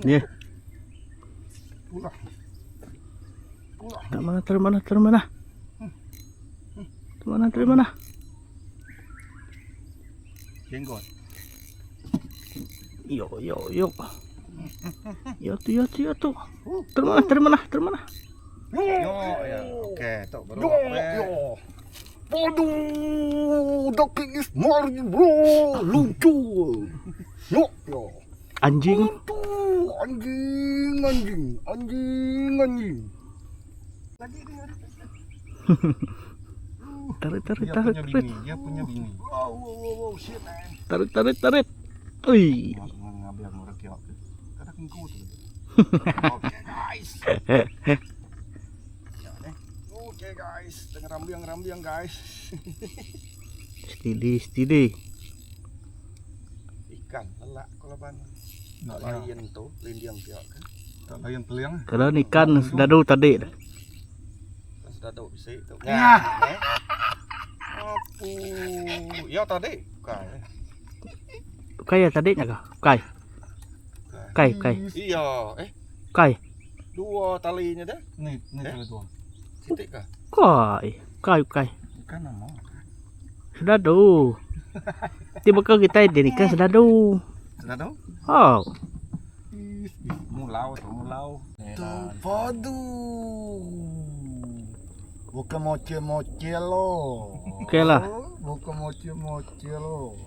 Nih. Pulang. Termana. Jenggot. Yo. Yo tuh. Termana. Yo ya. Oke, tok baru. Yo. Waduh, daging Ismail bro, lucu. Yo. Anjing. Tuh, anjing. Lagi dia. Tarik. Dia punya bini. Wow, shit man. Tarik. Wih. Ngambil ngorek ya. Kada kengku tuh. Oke guys. Oke guys, tengah rambiang guys. Stidi. Ikan lelak kolaban. Layan tuh, lindiang tiak kan. Tak layan teliang. Kalau ikan sudah dulu tadi. Sudah tahu bisa itu. Nah. Apu. Ya tadi. Kai tadinya kah? Kai. Iya, Kai. dua talinya dah. Nih tali dua. Titik kah? Kai. Ikan nama. Sudah dulu. Tiba ke kita ini kan sudah dulu. Sudah tahu? Oh. Mulau. Tuh, padu. Bukan moce lo. Oke lah. Bukan moce lo.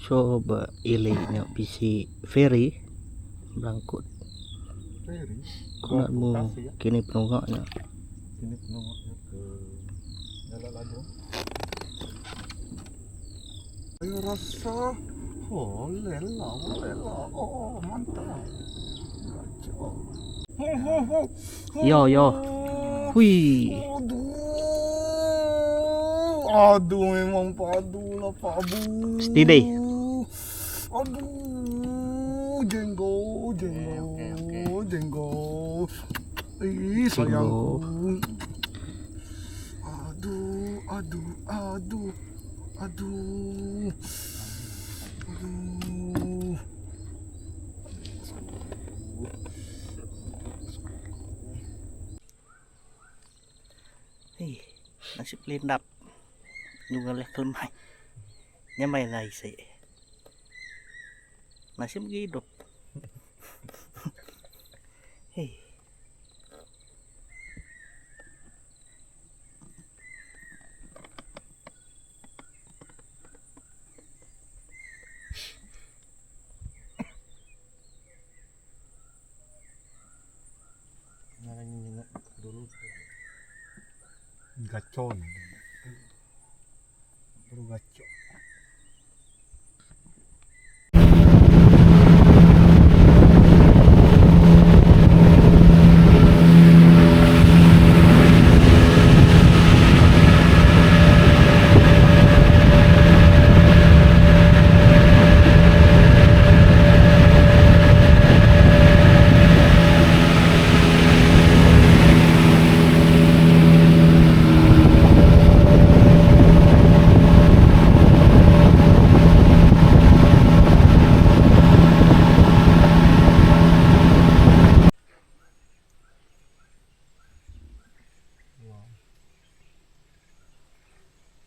Coba ilihnya PC ferry berangkut. Ferry. Kunatmu kini penunggaknya. Ini penunggunya ke Nyala Lado. Ayo rasa. Oh, lela. Oh, mantap. Yo. Wih. Aduh, memang padu lah, Pak Bu. Steady. Aduh, jenggo. Ih, Jenggo. sayangku. Aduh. Nasib lindap. Juga level mai. Nyamai lai sih. Nasib hidup. Hei. Nyanyi dulu. Gacon. Baru gacon.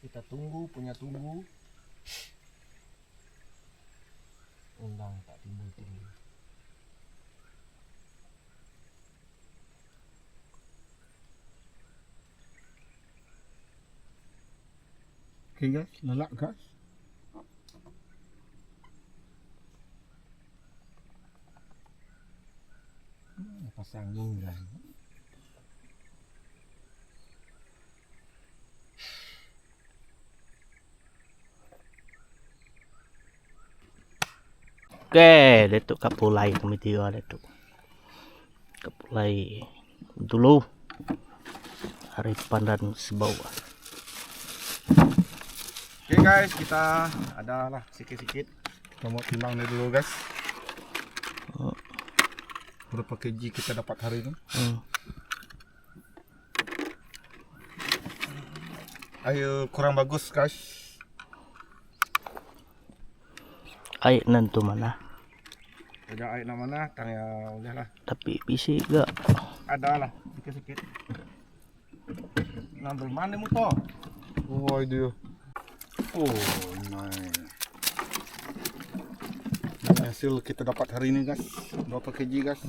Kita punya tunggu. Undang tak timbul. Oke guys, lelak guys. Pasangin guys. Oke, Datuk Kapulai kami tiga Datuk. Kapulai dulu. Hari pandan sebawah. Oke guys, kita adalah sikit-sikit. Kita mau timbang dulu guys. Berapa kg kita dapat hari ini? Ayo kurang bagus guys. Ay nanto mana. Ada air nama mana? Tang ya udahlah. Tapi bisi gak. Ada lah, sedikit-sedikit. Ngambil mana mu toh? Oh itu. Oh nice. Hasil kita dapat hari ini guys, berapa kg guys?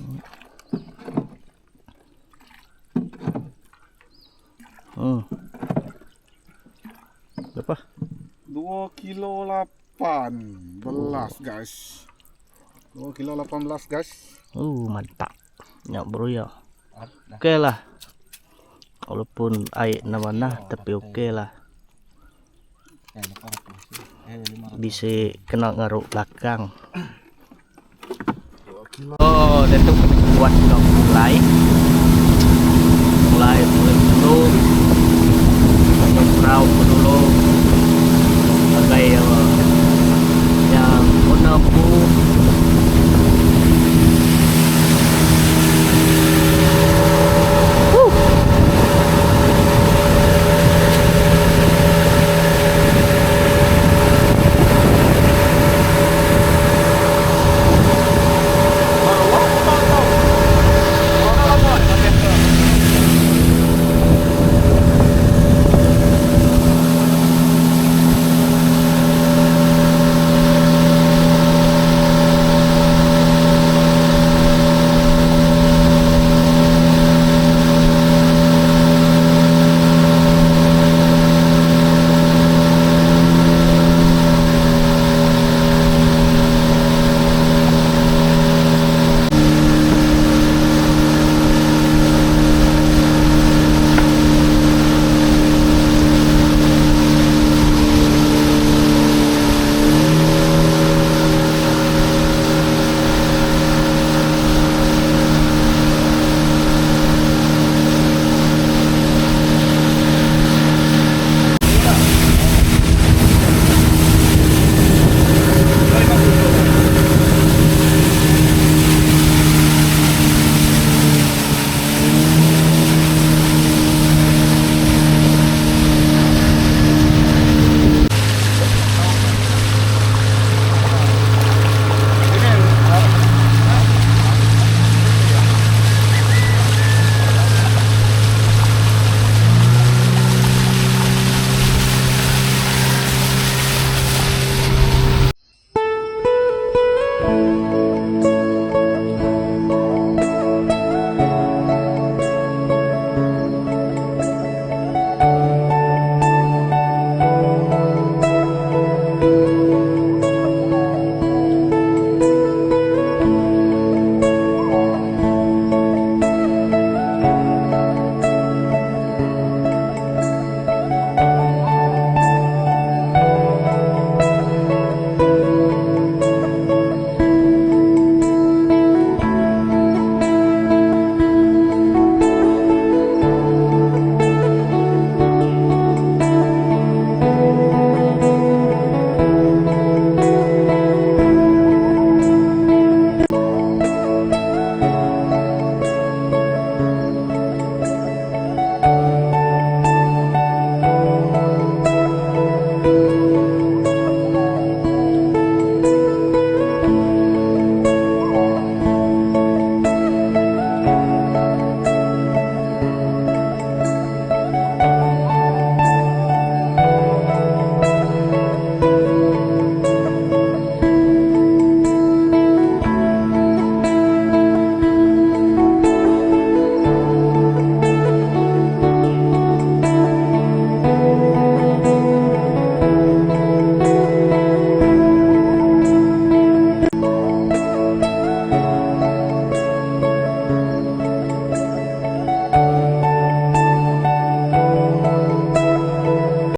Berapa? 2 kilo 18 guys. 2 kilo 18 guys. Mantap. Ya bro ya. Oke lah. Walaupun air mana tapi oke lah. Bisa kena ngaruk belakang. Oh, itu buat mulai dulu. Perahu dulu.